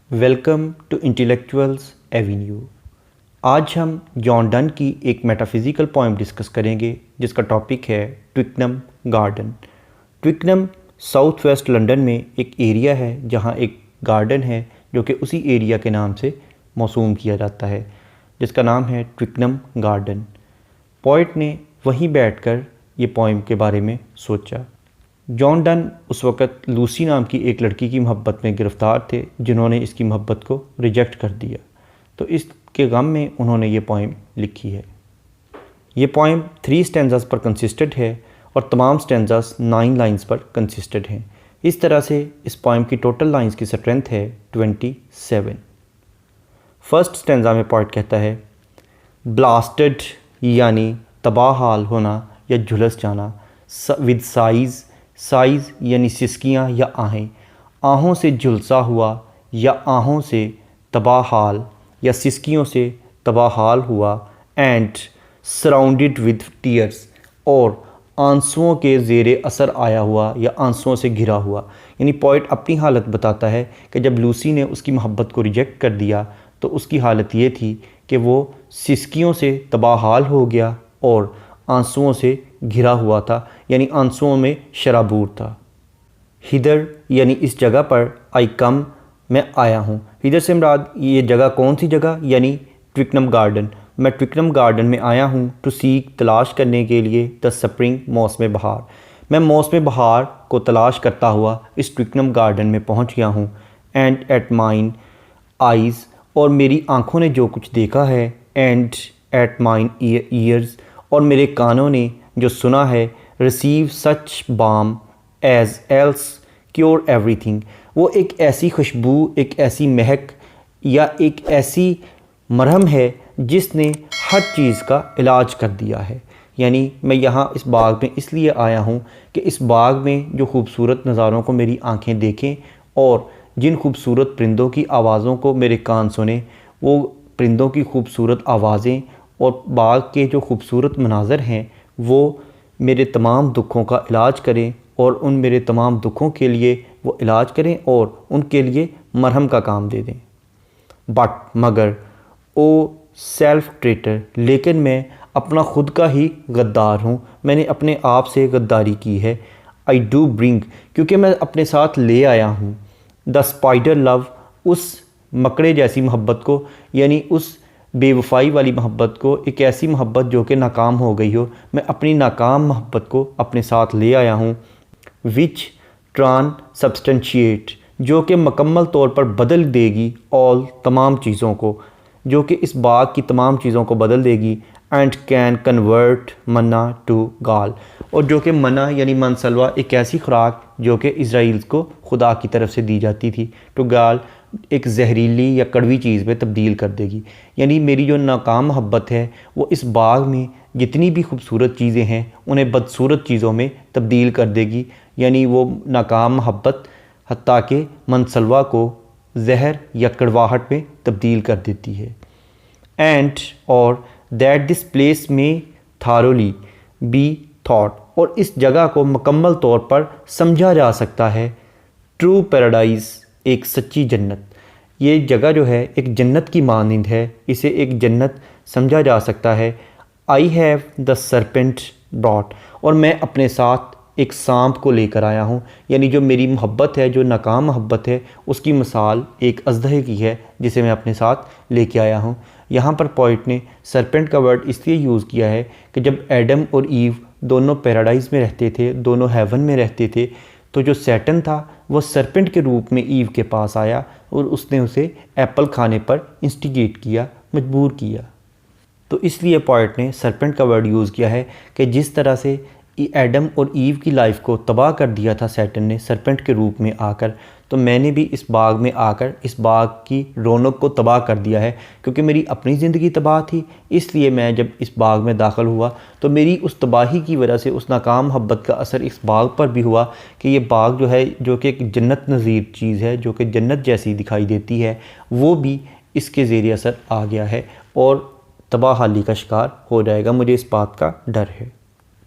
Welcome to intellectuals Avenue. आज हम John Donne की एक मेटाफिज़िकल पोएम डिस्कस करेंगे जिसका टॉपिक है ट्विकनम गार्डन। ट्विकनम साउथ वेस्ट लंदन में एक एरिया है जहाँ एक गार्डन है जो कि उसी एरिया के नाम से मौसूम किया जाता है, जिसका नाम है ट्विकनम गार्डन। पोइट ने वहीं बैठकर ये पोएम के बारे में सोचा। जॉन डन उस वक़्त लूसी नाम की एक लड़की की मोहब्बत में गिरफ़्तार थे जिन्होंने इसकी मोहब्बत को रिजेक्ट कर दिया, तो इसके गम में उन्होंने ये पोएम लिखी है। ये पोएम 3 स्टैंजास पर कंसिस्टेड है और तमाम स्टैंजास 9 लाइंस पर कंसिस्टेड हैं। इस तरह से इस पोएम की टोटल लाइंस की स्ट्रेंथ है 27। फर्स्ट स्टैंजा में पोएट कहता है, ब्लास्टेड यानी तबाह हाल होना या झुलस जाना, विद साइज़ यानी सिसकियाँ या आहों से झुलसा हुआ या आहों से तबाह हाल या सिसकियों से तबाह हाल हुआ, एंड सराउंडेड विद टीयर्स और आंसुओं के ज़ेरे असर आया हुआ या आंसुओं से घिरा हुआ। यानी पोइट अपनी हालत बताता है कि जब लूसी ने उसकी मोहब्बत को रिजेक्ट कर दिया तो उसकी हालत ये थी कि वो सिसकियों से तबाह हाल हो गया और आंसुओं से घिरा हुआ था, यानी आंसुओं में शराबूर था। हिदर यानी इस जगह पर, आई कम मैं आया हूँ। हिदर से मुराद ये जगह कौन सी जगह, यानी ट्विकनम गार्डन। मैं ट्विकनम गार्डन में आया हूँ टू सीक तलाश करने के लिए द स्प्रिंग मौसम बहार। मैं मौसम बहार को तलाश करता हुआ इस ट्विकनम गार्डन में पहुँच गया हूँ। एंड एट माइन आइज़ और मेरी आँखों ने जो कुछ देखा है, एंड एट माइन ईयर्स और मेरे कानों ने जो सुना है, receive such balm as else cure everything. वो एक ऐसी खुशबू, एक ऐसी महक या एक ऐसी मरहम है जिसने हर चीज़ का इलाज कर दिया है। यानी मैं यहाँ इस बाग में इसलिए आया हूँ कि इस बाग में जो खूबसूरत नज़ारों को मेरी आँखें देखें और जिन खूबसूरत परिंदों की आवाज़ों को मेरे कान सुने, वो परिंदों की खूबसूरत आवाज़ें और बाग के जो खूबसूरत मनाज़र हैं वो मेरे तमाम दुखों का इलाज करें और उन मेरे तमाम दुखों के लिए वो इलाज करें और उनके लिए मरहम का काम दे दें। बट मगर ओ सेल्फ ट्रेटर, लेकिन मैं अपना खुद का ही गद्दार हूँ, मैंने अपने आप से गद्दारी की है। आई डू ब्रिंग, क्योंकि मैं अपने साथ ले आया हूँ द स्पाइडर लव, उस मकड़े जैसी मोहब्बत को, यानी उस बेवफाई वाली मोहब्बत को, एक ऐसी मोहब्बत जो कि नाकाम हो गई हो। मैं अपनी नाकाम मोहब्बत को अपने साथ ले आया हूँ। विच ट्रान सब्सटेंशिएट, जो कि मुकम्मल तौर पर बदल देगी ऑल तमाम चीज़ों को, जो कि इस बाग की तमाम चीज़ों को बदल देगी। And can convert manna to gall, और जो कि मन्ना यानी मनसलवा एक ऐसी खुराक जो कि इसराइल को खुदा की तरफ से दी जाती थी, टू गाल एक जहरीली या कड़वी चीज़ में तब्दील कर देगी। यानी मेरी जो नाकाम मोहब्बत है वो इस बाग में जितनी भी खूबसूरत चीज़ें हैं उन्हें बदसूरत चीज़ों में तब्दील कर देगी। यानी वो नाकाम मोहब्बत हत्ता के मनसलवा को जहर या कड़वाहट में तब्दील कर देती है। एंड और दैट दिस प्लेस में थारोली बी थॉट, और इस जगह को मुकम्मल तौर पर समझा जा सकता है। ट्रू पैराडाइज़, एक सच्ची जन्नत। ये जगह जो है एक जन्नत की मानिंद है, इसे एक जन्नत समझा जा सकता है। आई हैव द सरपेंट ब्रॉट, और मैं अपने साथ एक सांप को लेकर आया हूँ। यानी जो मेरी मोहब्बत है, जो नाकाम मोहब्बत है, उसकी मिसाल एक अजदहे की है जिसे मैं अपने साथ लेके आया हूँ। यहाँ पर पोइट ने सरपेंट का वर्ड इसलिए यूज़ किया है कि जब एडम और ईव दोनों पैराडाइज़ में रहते थे, दोनों हेवन में रहते थे, तो जो सैटन था वो सरपेंट के रूप में ईव के पास आया और उसने उसे एप्पल खाने पर इंस्टिगेट किया, मजबूर किया। तो इसलिए पोइट ने सरपेंट का वर्ड यूज़ किया है कि जिस तरह से एडम और ईव की लाइफ को तबाह कर दिया था सैटन ने सरपेंट के रूप में आकर, तो मैंने भी इस बाग में आकर इस बाग की रौनक को तबाह कर दिया है। क्योंकि मेरी अपनी ज़िंदगी तबाह थी, इसलिए मैं जब इस बाग में दाखिल हुआ तो मेरी उस तबाही की वजह से उस नाकाम मोहब्बत का असर इस बाग पर भी हुआ कि ये बाग जो है, जो कि एक जन्नत नज़ीर चीज़ है, जो कि जन्नत जैसी दिखाई देती है, वो भी इसके ज़ेरे असर आ गया है और तबाहाली का शिकार हो जाएगा। मुझे इस बात का डर है।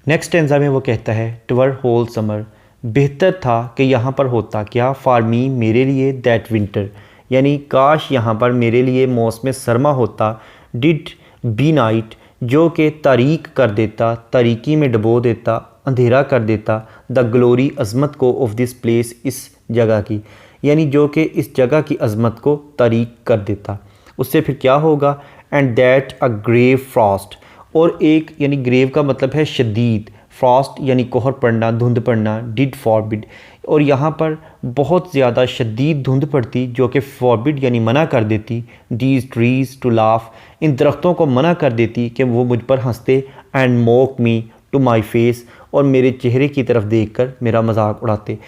नेक्स्ट स्टैंजा में वो कहता है, ट्वर होल समर, बेहतर था कि यहाँ पर होता क्या, फॉर मी मेरे लिए, दैट विंटर, यानी काश यहाँ पर मेरे लिए मौसम सरमा होता। डिड बी नाइट, जो कि तारीक कर देता, तारीकी में डबो देता, अंधेरा कर देता, द ग्लोरी अज़मत को ऑफ दिस प्लेस, इस जगह की, यानी जो कि इस जगह की अज़मत को तारीक कर देता। उससे फिर क्या होगा, and that a grave frost, और एक, यानी ग्रेव का मतलब है शदीद, फ्रॉस्ट यानी कोहर पड़ना, धुंध पड़ना, डिड फॉरबिड, और यहाँ पर बहुत ज़्यादा शदीद धुंध पड़ती जो कि फॉरबिड यानी मना कर देती, दीज ट्रीज़ टू लाफ, इन दरख्तों को मना कर देती कि वो मुझ पर हंसते, and mock me to my face, और मेरे चेहरे की तरफ देखकर मेरा मजाक उड़ाते।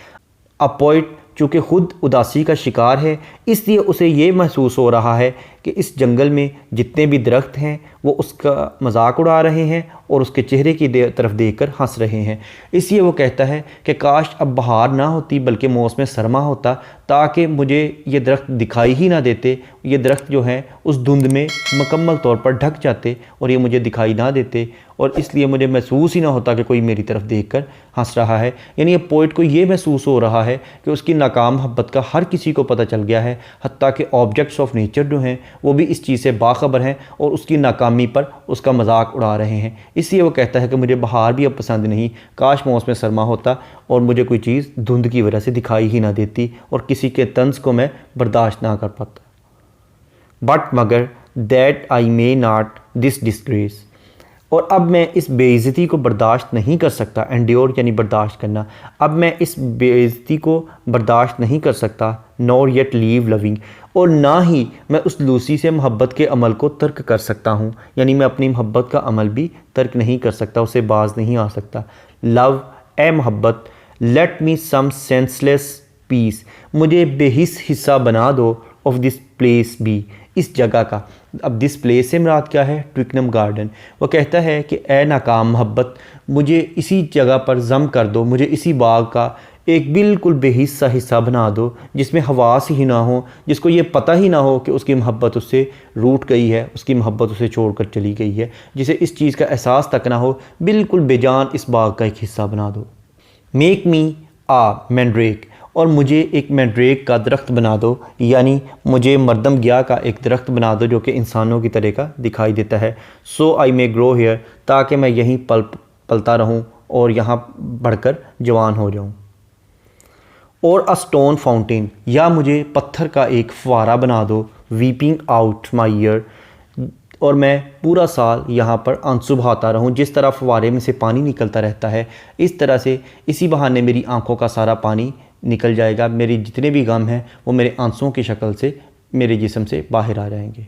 अ पोइट चूँकि ख़ुद उदासी का शिकार है, इसलिए उसे ये महसूस हो रहा है कि इस जंगल में जितने भी दरख्त हैं वो उसका मजाक उड़ा रहे हैं और उसके चेहरे की तरफ देखकर हंस रहे हैं। इसलिए वो कहता है कि काश अब बहार ना होती बल्कि मौसम सरमा होता, ताकि मुझे ये दरख्त दिखाई ही ना देते, ये दरख्त जो हैं उस धुंध में मुकम्मल तौर पर ढक जाते और ये मुझे दिखाई ना देते, और इसलिए मुझे महसूस ही ना होता कि कोई मेरी तरफ देखकर हंस रहा है। यानी ये पोइट को ये महसूस हो रहा है कि उसकी नाकाम मोहब्बत का हर किसी को पता चल गया है, हत्ता कि ऑब्जेक्ट्स ऑफ नेचर जो हैं वो भी इस चीज़ से बाखबर हैं और उसकी नाकामी पर उसका मजाक उड़ा रहे हैं। इसलिए वो कहता है कि मुझे बहार भी अब पसंद नहीं, काश मौसम सरमा होता और मुझे कोई चीज़ धुंध की वजह से दिखाई ही ना देती और किसी के तंज को मैं बर्दाश्त ना कर पाता। बट मगर that I may not this disgrace, और अब मैं इस बेइज़्ज़ती को बर्दाश्त नहीं कर सकता, एंड्योर यानी बर्दाश्त करना, अब मैं इस बेइज़्ज़ती को बर्दाश्त नहीं कर सकता, नॉर येट लीव लविंग, और ना ही मैं उस लूसी से मोहब्बत के अमल को तर्क कर सकता हूँ, यानी मैं अपनी मोहब्बत का अमल भी तर्क नहीं कर सकता, उसे बाज नहीं आ सकता। लव, ए मोहब्बत, लेट मी सम सेंसलेस पीस, मुझे बेहिस हिस्सा बना दो, ऑफ दिस प्लेस भी, इस जगह का। अब दिस प्लेस से मुराद क्या है, ट्विकनम गार्डन। वो कहता है कि ए नाकाम मोहब्बत, मुझे इसी जगह पर जम कर दो, मुझे इसी बाग का एक बिल्कुल बेहिस्सा हिस्सा बना दो जिसमें हवास ही ना हो, जिसको ये पता ही ना हो कि उसकी मोहब्बत उससे रूठ गई है, उसकी मोहब्बत उसे छोड़कर चली गई है, जिसे इस चीज़ का एहसास तक ना हो, बिल्कुल बेजान इस बाग का एक हिस्सा बना दो। मेक मी आ मैंड्रेक, और मुझे एक मैंड्रेक का दरख्त बना दो, यानी मुझे मर्दम गया का एक दरख्त बना दो जो कि इंसानों की तरह का दिखाई देता है। सो आई मे ग्रो हेयर, ताकि मैं यहीं पलता रहूं और यहाँ बढ़कर जवान हो जाऊं। और अ स्टोन फाउंटेन, या मुझे पत्थर का एक फुवारा बना दो, वीपिंग आउट माई ईयर, और मैं पूरा साल यहाँ पर आंसू बहाता रहूँ, जिस तरह फुवारे में से पानी निकलता रहता है इस तरह से इसी बहाने मेरी आंखों का सारा पानी निकल जाएगा, मेरी जितने भी गम हैं वो मेरे आंसुओं की शक्ल से मेरे जिस्म से बाहर आ जाएंगे।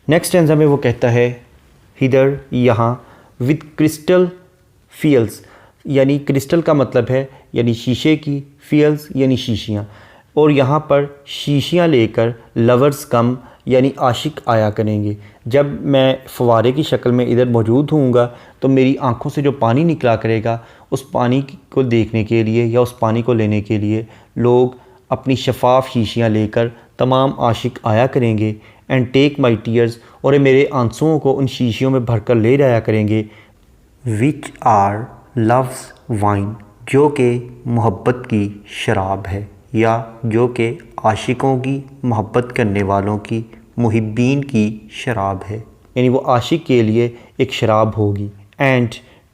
नेक्स्ट स्टैंज़ा में वो कहता है, हिदर, यहाँ, विद क्रिस्टल फील्स, यानी क्रिस्टल का मतलब है यानी शीशे की, फील्स यानी शीशियाँ, और यहाँ पर शीशियाँ लेकर लवर्स कम यानी आशिक आया करेंगे। जब मैं फवारे की शक्ल में इधर मौजूद होऊंगा तो मेरी आंखों से जो पानी निकला करेगा उस पानी को देखने के लिए या उस पानी को लेने के लिए लोग अपनी शफाफ शीशियाँ लेकर तमाम आशिक आया करेंगे। एंड टेक माई टीयर्स, और मेरे आंसुओं को उन शीशियों में भरकर ले जाया करेंगे। विच आर लव्स वाइन, जो कि मोहब्बत की शराब है, या जो कि आशिकों की, मोहब्बत करने वालों की, मुहिब्बीन की शराब है, यानी वो आशिक के लिए एक शराब होगी। And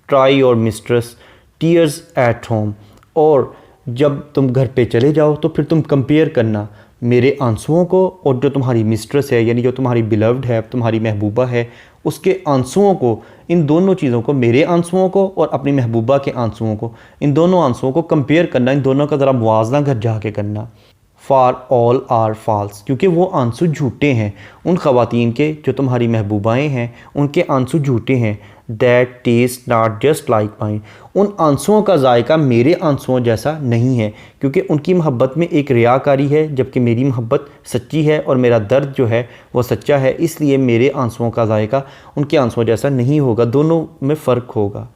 try your mistress tears at home, और जब तुम घर पे चले जाओ तो फिर तुम कंपेयर करना मेरे आंसुओं को और जो तुम्हारी मिस्ट्रेस है, यानी जो तुम्हारी बिलव्ड है, तुम्हारी महबूबा है, उसके आंसुओं को, इन दोनों चीज़ों को, मेरे आंसुओं को और अपनी महबूबा के आंसुओं को, इन दोनों आंसुओं को कंपेयर करना, इन दोनों का ज़रा मुआवजा घर जाके करना। फ़ार ऑल आर फॉल्स, क्योंकि वो आंसू झूठे हैं, उन ख़वातीन के जो तुम्हारी महबूबाएँ हैं उनके आंसू झूठे हैं। That taste not just like mine, उन आंसुओं का जायका मेरे आंसुओं जैसा नहीं है, क्योंकि उनकी मोहब्बत में एक रियाकारी है जबकि मेरी मोहब्बत सच्ची है और मेरा दर्द जो है वो सच्चा है, इसलिए मेरे आंसुओं का जायका उनके आंसुओं जैसा नहीं होगा, दोनों में फ़र्क होगा।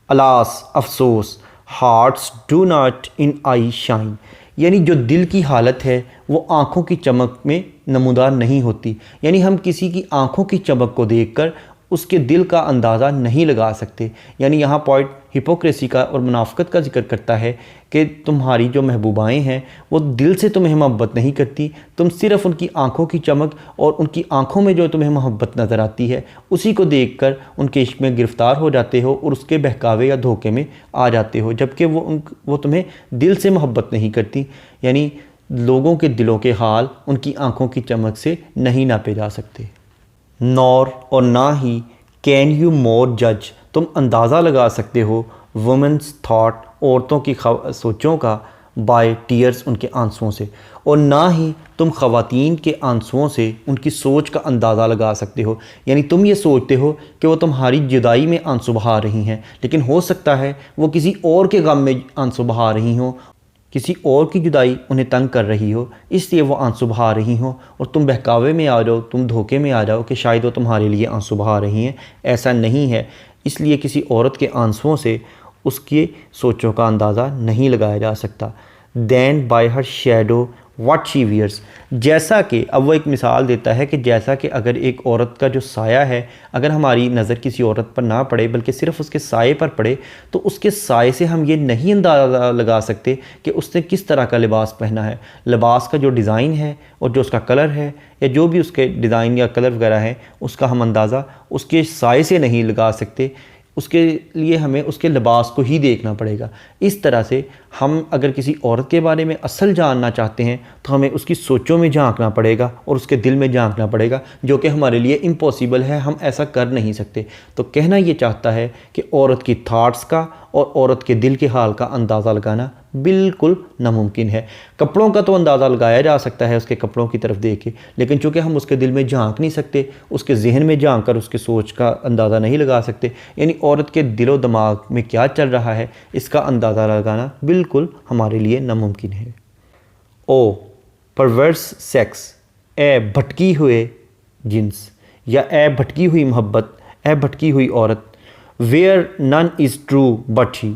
अलास, अफसोस, hearts do not in I shine, यानी जो दिल की हालत है वो आँखों की चमक में नमूदार नहीं होती, यानी हम किसी की आँखों की चमक को देखकर उसके दिल का अंदाज़ा नहीं लगा सकते। यानी यहाँ पॉइंट हिपोक्रेसी का और मुनाफिकत का जिक्र करता है कि तुम्हारी जो महबूबाएँ हैं वो दिल से तुम्हें मोहब्बत नहीं करती, तुम सिर्फ़ उनकी आँखों की चमक और उनकी आँखों में जो तुम्हें मोहब्बत नज़र आती है उसी को देखकर उनके इश्क में गिरफ़्तार हो जाते हो और उसके बहकावे या धोखे में आ जाते हो, जबकि वो तुम्हें दिल से मोहब्बत नहीं करती। यानी लोगों के दिलों के हाल उनकी आँखों की चमक से नहीं नापे जा सकते। नॉर और ना ही कैन यू मोर जज, तुम अंदाज़ा लगा सकते हो वुमेंस थॉट, औरतों की सोचों का, बाय टीयर्स, उनके आंसुओं से, और ना ही तुम ख़वातीन के आंसुओं से उनकी सोच का अंदाज़ा लगा सकते हो। यानी तुम ये सोचते हो कि वो तुम्हारी जुदाई में आंसू बहा रही हैं, लेकिन हो सकता है वो किसी और के गम में आंसू बहा रही हों, किसी और की जुदाई उन्हें तंग कर रही हो, इसलिए वो आंसू बहा रही हों और तुम बहकावे में आ जाओ, तुम धोखे में आ जाओ कि शायद वो तुम्हारे लिए आंसू बहा रही हैं। ऐसा नहीं है। इसलिए किसी औरत के आंसुओं से उसकी सोचों का अंदाज़ा नहीं लगाया जा सकता। Than by her shadow what she wears, जैसा कि अब वो एक मिसाल देता है कि जैसा कि अगर एक औरत का जो साया है, अगर हमारी नज़र किसी औरत पर ना पड़े बल्कि सिर्फ़ उसके साए पर पड़े, तो उसके साए से हम ये नहीं अंदाज़ा लगा सकते कि उसने किस तरह का लिबास पहना है। लिबास का जो डिज़ाइन है और जो उसका कलर है या जो भी उसके डिज़ाइन या कलर वगैरह है उसका हम अंदाज़ा उसके साए से नहीं लगा सकते। उसके लिए हमें उसके लिबास को ही देखना पड़ेगा। इस तरह से हम अगर किसी औरत के बारे में असल जानना चाहते हैं तो हमें उसकी सोचों में झांकना पड़ेगा और उसके दिल में झांकना पड़ेगा, जो कि हमारे लिए इम्पॉसिबल है, हम ऐसा कर नहीं सकते। तो कहना ये चाहता है कि औरत की थाट्स का और औरत के दिल के हाल का अंदाज़ा लगाना बिल्कुल नामुमकिन है। कपड़ों का तो अंदाज़ा लगाया जा सकता है उसके कपड़ों की तरफ देख के, लेकिन चूँकि हम उसके दिल में झांक नहीं सकते, उसके जहन में झांक कर उसकी सोच का अंदाज़ा नहीं लगा सकते, यानी औरत के दिलो दिमाग में क्या चल रहा है इसका अंदाज़ा लगाना बिल्कुल हमारे लिए नामुमकिन है। ओ परवर्स सेक्स, ए भटकी हुए जिन्स या ए भटकी हुई मोहब्बत, ए भटकी हुई औरत, where none is true but he,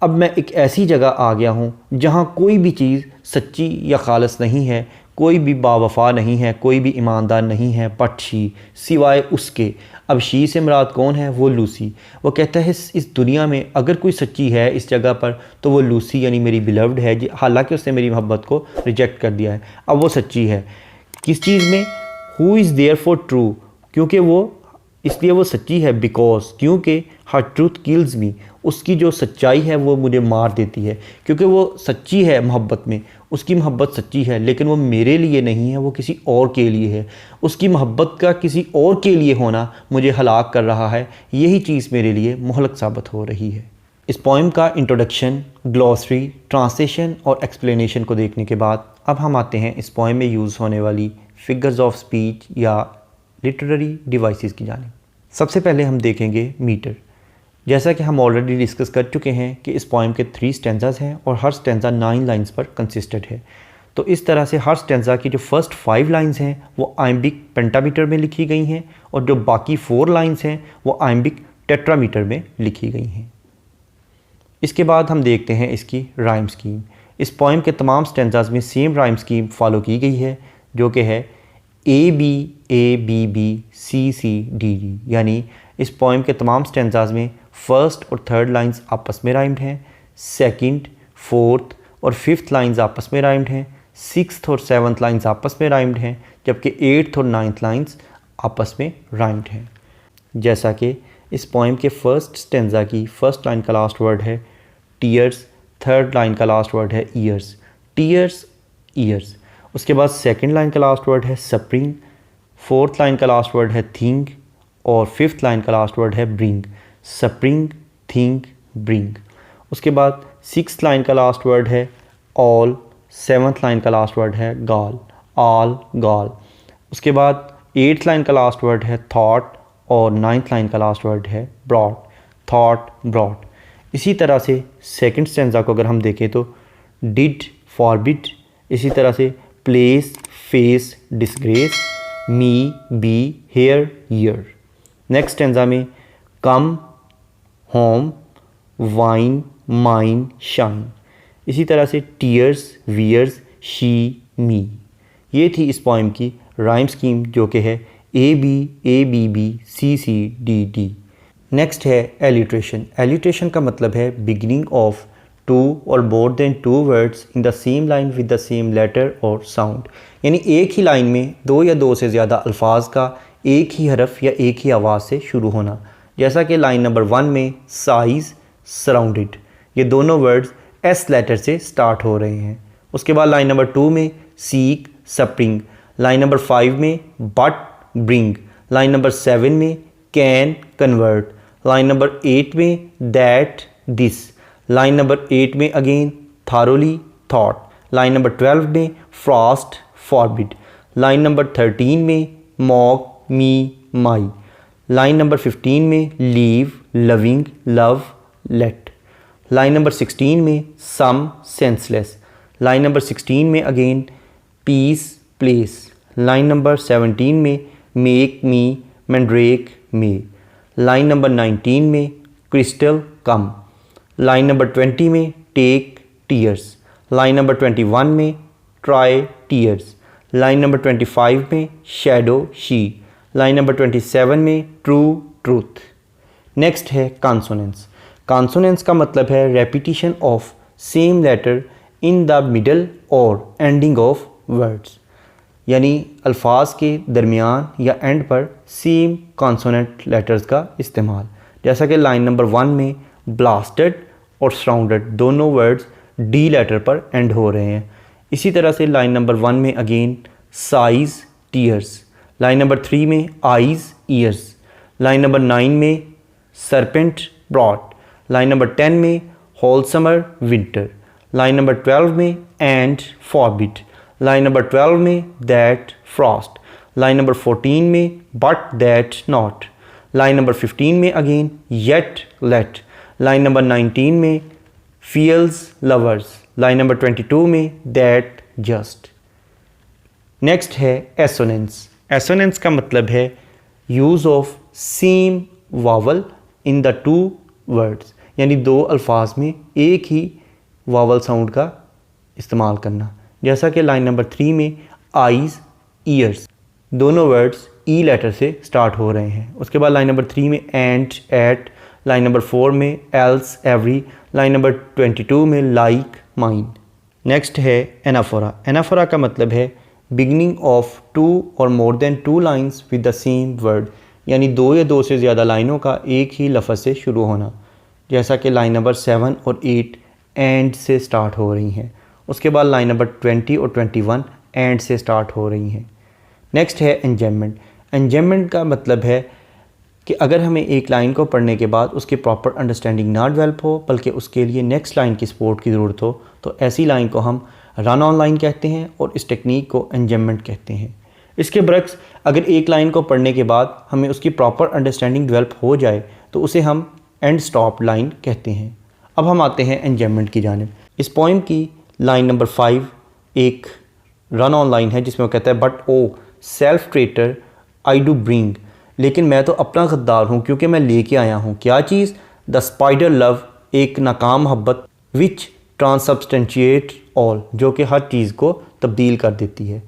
अब मैं एक ऐसी जगह आ गया हूँ जहाँ कोई भी चीज़ सच्ची या खालिस नहीं है, कोई भी बावफा नहीं है, कोई भी ईमानदार नहीं है, बट शी, सिवाय उसके। अब शी से मुराद कौन है? वो लूसी। वो कहता है इस दुनिया में अगर कोई सच्ची है इस जगह पर तो वो लूसी यानी मेरी बिलव्ड है, हालांकि उसने मेरी मोहब्बत को रिजेक्ट कर दिया है, अब वो सच्ची है। किस चीज़ में? Who is therefore true, क्योंकि वो इसलिए वो सच्ची है, बिकॉज क्योंकि हर ट्रूथ किल्स मी, उसकी जो सच्चाई है वो मुझे मार देती है। क्योंकि वो सच्ची है मोहब्बत में, उसकी मोहब्बत सच्ची है, लेकिन वो मेरे लिए नहीं है, वो किसी और के लिए है। उसकी मोहब्बत का किसी और के लिए होना मुझे हलाक कर रहा है, यही चीज़ मेरे लिए मोहलक साबित हो रही है। इस पोइम का इंट्रोडक्शन, ग्लॉसरी, ट्रांसलेशन और एक्सप्लेनेशन को देखने के बाद अब हम आते हैं इस पोइम में यूज़ होने वाली फिगर्स ऑफ स्पीच या लिटरेरी डिवाइसेस की जानिब। सबसे पहले हम देखेंगे मीटर। जैसा कि हम ऑलरेडी डिस्कस कर चुके हैं कि इस पोइम के 3 स्टेंजास हैं और हर स्टेंजा 9 लाइंस पर कंसिस्टेड है। तो इस तरह से हर स्टेंजा की जो फर्स्ट 5 लाइंस हैं वो आइम्बिक पेंटामीटर में लिखी गई हैं और जो बाकी 4 लाइंस हैं वो आइम्बिक टेट्रामीटर में लिखी गई हैं। इसके बाद हम देखते हैं इसकी राइम स्कीम। इस पोइम के तमाम स्टेंजास में सेम राइम स्कीम फॉलो की गई है, जो कि है A B B C C D D, यानी इस पोइम के तमाम स्टेंजास में फर्स्ट और थर्ड लाइंस आपस में राइम्ड हैं, सेकंड, फोर्थ और फिफ्थ लाइंस आपस में राइम्ड हैं, सिक्स्थ और सेवन्थ लाइंस आपस में राइम्ड हैं, जबकि एट्थ और नाइन्थ लाइंस आपस में राइम्ड हैं। जैसा कि इस पोइम के फर्स्ट स्टेंजा की फर्स्ट लाइन का लास्ट वर्ड है टीयर्स, थर्ड लाइन का लास्ट वर्ड है ईयर्स, टीयर्स ईयर्स। उसके बाद सेकंड लाइन का लास्ट वर्ड है स्प्रिंग, फोर्थ लाइन का लास्ट वर्ड है थिंक और फिफ्थ लाइन का लास्ट वर्ड है ब्रिंग, स्प्रिंग, थिंक, ब्रिंग। उसके बाद सिक्स्थ लाइन का लास्ट वर्ड है ऑल, सेवन्थ लाइन का लास्ट वर्ड है गाल, ऑल गाल। उसके बाद एट्थ लाइन का लास्ट वर्ड है थॉट और नाइन्थ लाइन का लास्ट वर्ड है ब्रॉड, थॉट, ब्रॉड। इसी तरह से सेकंड स्टेंजा को अगर हम देखें तो डिड, फॉरबिड, इसी तरह से place, face, disgrace, me, be, here, year. Next stanza में come, home, wine, mine, shine. इसी तरह से टीयर्स, वियर्स, शी, मी। ये थी इस पोइम की राइम स्कीम, जो कि है ABB CCDD। नेक्स्ट है एलिट्रेशन। एलिट्रेशन का मतलब है beginning of two or more than two words in the same line with the same letter or sound, यानी एक ही लाइन में दो या दो से ज़्यादा अल्फाज का एक ही हरफ या एक ही आवाज़ से शुरू होना। जैसा कि लाइन नंबर 1 में साइज, सराउंडेड, ये दोनों वर्ड्स एस लेटर से स्टार्ट हो रहे हैं। उसके बाद लाइन नंबर 2 में सीक, स्प्रिंग, लाइन नंबर 5 में बट, ब्रिंग, लाइन नंबर 7 में कैन, कन्वर्ट, लाइन नंबर 8 में दैट, दिस, लाइन नंबर 8 में again thoroughly, thought, line number 12 में फ्रॉस्ट, फॉरबिड, लाइन नंबर 13 में mock, me, my, line number 15 में leave, loving, love, let, line number 16 में some, senseless, line number 16 में again peace, place, line number 17 में make, me, mandrake, may, line number 19 में crystal, कम, line number 20 में take, tears, line number 21 में try, tears, line number 25 में shadow, she, line number 27 में true, truth. Next है consonants. Consonants का मतलब है repetition of same letter in the middle और एंडिंग ऑफ वर्ड्स, यानी अल्फाज के दरमियान या एंड पर सेम कॉन्सोनेंट लेटर्स का इस्तेमाल। जैसा कि लाइन नंबर 1 में ब्लास्टेड और सराउंडेड दोनों वर्ड्स डी लेटर पर एंड हो रहे हैं। इसी तरह से लाइन नंबर 1 में again size, tears, line number 3 में आइज़, ईयर्स, लाइन नंबर 9 में सरपेंट, ब्रॉड, लाइन नंबर 10 में whole summer, winter, line number 12 में एंड, फॉरबिड, लाइन नंबर 12 में दैट, फ्रॉस्ट, लाइन नंबर 14 में but that not, line number 15 में again yet, let, line number 19 में feels, lovers, line number 22 में that, just. Next है assonance. Assonance का मतलब है use of same vowel in the two words, यानी दो अल्फाज में एक ही वावल साउंड का इस्तेमाल करना। जैसा कि लाइन नंबर 3 में आइज़, ईयर्स, दोनों वर्ड्स ई लेटर से स्टार्ट हो रहे हैं। उसके बाद लाइन नंबर 3 में एंड, एट, लाइन नंबर 4 में एल्स, एवरी, लाइन नंबर 22 में लाइक, माइंड। नेक्स्ट है एनाफोरा। एनाफोरा का मतलब है beginning of two or more than two lines with the same word, यानी दो या दो से ज़्यादा लाइनों का एक ही लफ्ज़ से शुरू होना। जैसा कि लाइन नंबर 7 और 8 एंड से स्टार्ट हो रही हैं। उसके बाद लाइन नंबर 20 और 21 एंड से स्टार्ट हो रही हैं। नेक्स्ट है एंजम्मेंट। एंजम्मेंट का मतलब है कि अगर हमें एक लाइन को पढ़ने के बाद उसकी प्रॉपर अंडरस्टैंडिंग ना डेवलप हो, बल्कि उसके लिए नेक्स्ट लाइन की सपोर्ट की ज़रूरत हो, तो ऐसी लाइन को हम रन ऑन लाइन कहते हैं और इस टेक्निक को एंजम्मेंट कहते हैं। इसके बरक्स अगर एक लाइन को पढ़ने के बाद हमें उसकी प्रॉपर अंडरस्टैंडिंग डेवलप हो जाए तो उसे हम एंड स्टॉप लाइन कहते हैं। अब हम आते हैं एंजम्मेंट की जानिब। इस पोइम की लाइन नंबर 5 एक रन ऑन लाइन है जिसमें वो कहता है but O self traitor I do bring, लेकिन मैं तो अपना गद्दार हूँ क्योंकि मैं लेके आया हूँ क्या चीज़, द स्पाइडर लव, एक नाकाम मोहब्बत, विच ट्रांसबस्टेंशिएट ऑल, जो कि हर चीज़ को तब्दील कर देती है।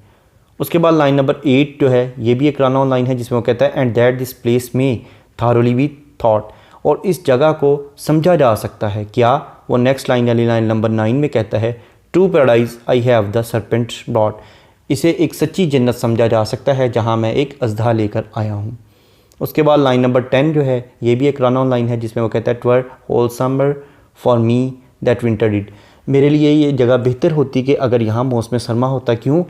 उसके बाद लाइन नंबर 8 जो है ये भी एक रन ऑन लाइन है जिसमें वो कहता है एंड दैट दिस प्लेस में थारोली वी थॉट, और इस जगह को समझा जा सकता है क्या। वो नेक्स्ट लाइन वाली लाइन नंबर 9 में कहता है to paradise I have the serpent brought, इसे एक सच्ची जन्नत समझा जा सकता है जहाँ मैं एक अज़दा लेकर आया हूँ। उसके बाद लाइन नंबर 10 जो है ये भी एक रन ऑन लाइन है जिसमें वो कहता है ट्वर whole summer for me that winter did, मेरे लिए ये जगह बेहतर होती कि अगर यहाँ मौसम सरमा होता, क्यों,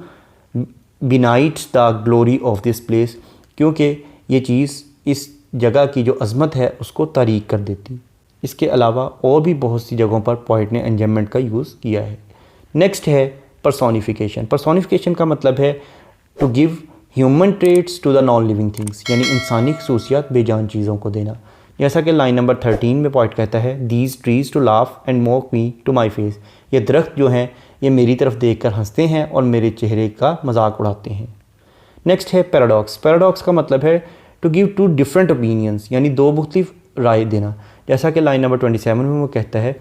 benights the glory of this place, क्योंकि ये चीज़ इस जगह की जो अज़मत है उसको तारीक कर देती। इसके अलावा और भी बहुत सी जगहों पर पोइट ने एंजम्मेंट का यूज़ किया है। नेक्स्ट है पर्सोनिफिकेशन। पर्सोनिफिकेशन का मतलब है to give human traits to the non living things, यानी इंसानी खसूसियात बेजान चीज़ों को देना। जैसा कि लाइन नंबर 13 में पोइट कहता है these trees to laugh and mock me to my face, ये दरख्त जो हैं ये मेरी तरफ देखकर हंसते हैं और मेरे चेहरे का मजाक उड़ाते हैं। नेक्स्ट है पैराडॉक्स। पैराडॉक्स का मतलब है to give two different opinions, यानी दो मुख्तलिफ राय देना। जैसा कि लाइन नंबर 27 में वो कहता है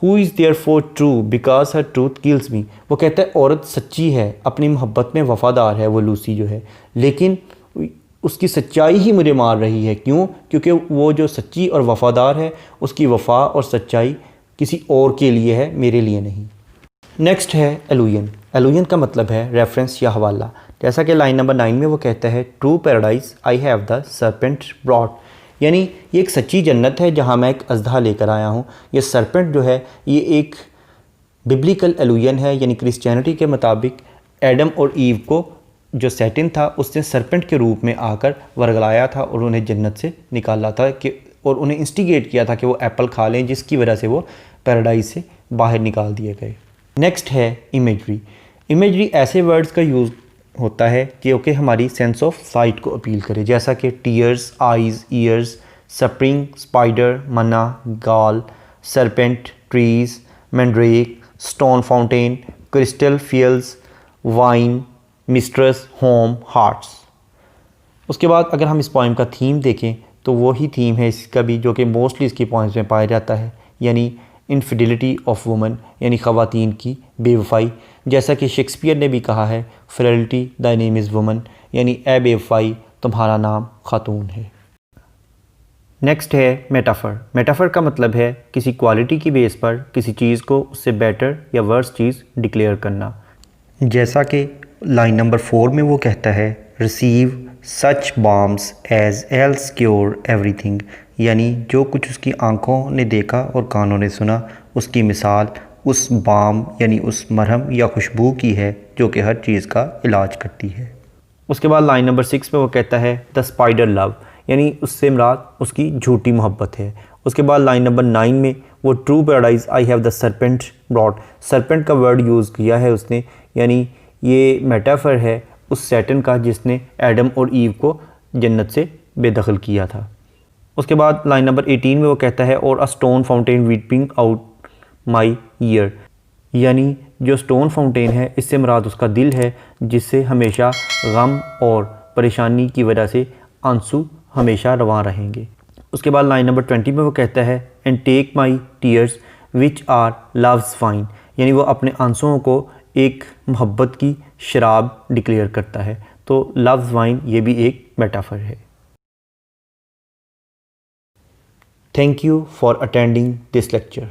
who is therefore true because her truth kills me, वो कहता है औरत सच्ची है, अपनी मोहब्बत में वफ़ादार है वो लूसी जो है, लेकिन उसकी सच्चाई ही मुझे मार रही है। क्यों? क्योंकि वो जो सच्ची और वफ़ादार है, उसकी वफ़ा और सच्चाई किसी और के लिए है, मेरे लिए नहीं। नेक्स्ट है एलुयन। एलुयन का मतलब है रेफरेंस या हवाला। जैसा कि लाइन नंबर 9 में वो कहता है, true paradise I have the serpent brought, यानी ये एक सच्ची जन्नत है जहाँ मैं एक अजदा लेकर आया हूँ। ये सरपेंट जो है ये एक बिब्लिकल एलुयन है, यानी क्रिश्चियनिटी के मुताबिक एडम और ईव को जो सैटिन था उसने सरपेंट के रूप में आकर वर्गलाया था और उन्हें जन्नत से निकाला था कि और उन्हें इंस्टिगेट किया था कि वो एप्पल खा लें, जिसकी वजह से वो पैराडाइज से बाहर निकाल दिए गए। नेक्स्ट है इमेजरी। इमेजरी ऐसे वर्ड्स का यूज़ होता है जो कि हमारी सेंस ऑफ साइट को अपील करे, जैसा कि tears, eyes, ears, spring, spider, manna, gall, serpent, trees, mandrake, stone fountain, crystal, phials, wine, mistress, home, hearts. उसके बाद अगर हम इस पोइम का थीम देखें तो वही थीम है इसका भी, जो कि मोस्टली इसकी पोइम्स में पाया जाता है, यानी इनफिडिलिटी ऑफ वुमन, यानी ख़वातीन की बेवफाई। जैसा कि शेक्सपियर ने भी कहा है, frailty the name is woman, यानी ए बेवफाई तुम्हारा नाम खातून है। नेक्स्ट है मेटाफर। मेटाफर का मतलब है किसी क्वालिटी की बेस पर किसी चीज़ को उससे बेटर या वर्स चीज़ डिक्लेयर करना। जैसा कि लाइन नंबर 4 में वो कहता है, receive such balms as else cure everything, यानी जो कुछ उसकी आंखों ने देखा और कानों ने सुना, उसकी मिसाल उस बाम यानी उस मरहम या खुशबू की है जो कि हर चीज़ का इलाज करती है। उसके बाद लाइन नंबर 6 में वो कहता है, द स्पाइडर लव, यानी उससे मुराद उसकी झूठी मोहब्बत है। उसके बाद लाइन नंबर 9 में वो true paradise I have the serpent brought, serpent का वर्ड यूज़ किया है उसने, यानी ये मेटाफर है उस सैटन का जिसने एडम और ईव को जन्नत से बेदखल किया था। उसके बाद लाइन नंबर 18 में वो कहता है, और a stone fountain weeping out my year, यानी जो स्टोन फाउंटेन है इससे मुराद उसका दिल है जिससे हमेशा गम और परेशानी की वजह से आंसू हमेशा रवां रहेंगे। उसके बाद लाइन नंबर 20 में वो कहता है, and take my tears which are love's wine, यानी वो अपने आंसुओं को एक मोहब्बत की शराब डिक्लेयर करता है। तो लव्स वाइन ये भी एक मेटाफर है। Thank you for attending this lecture.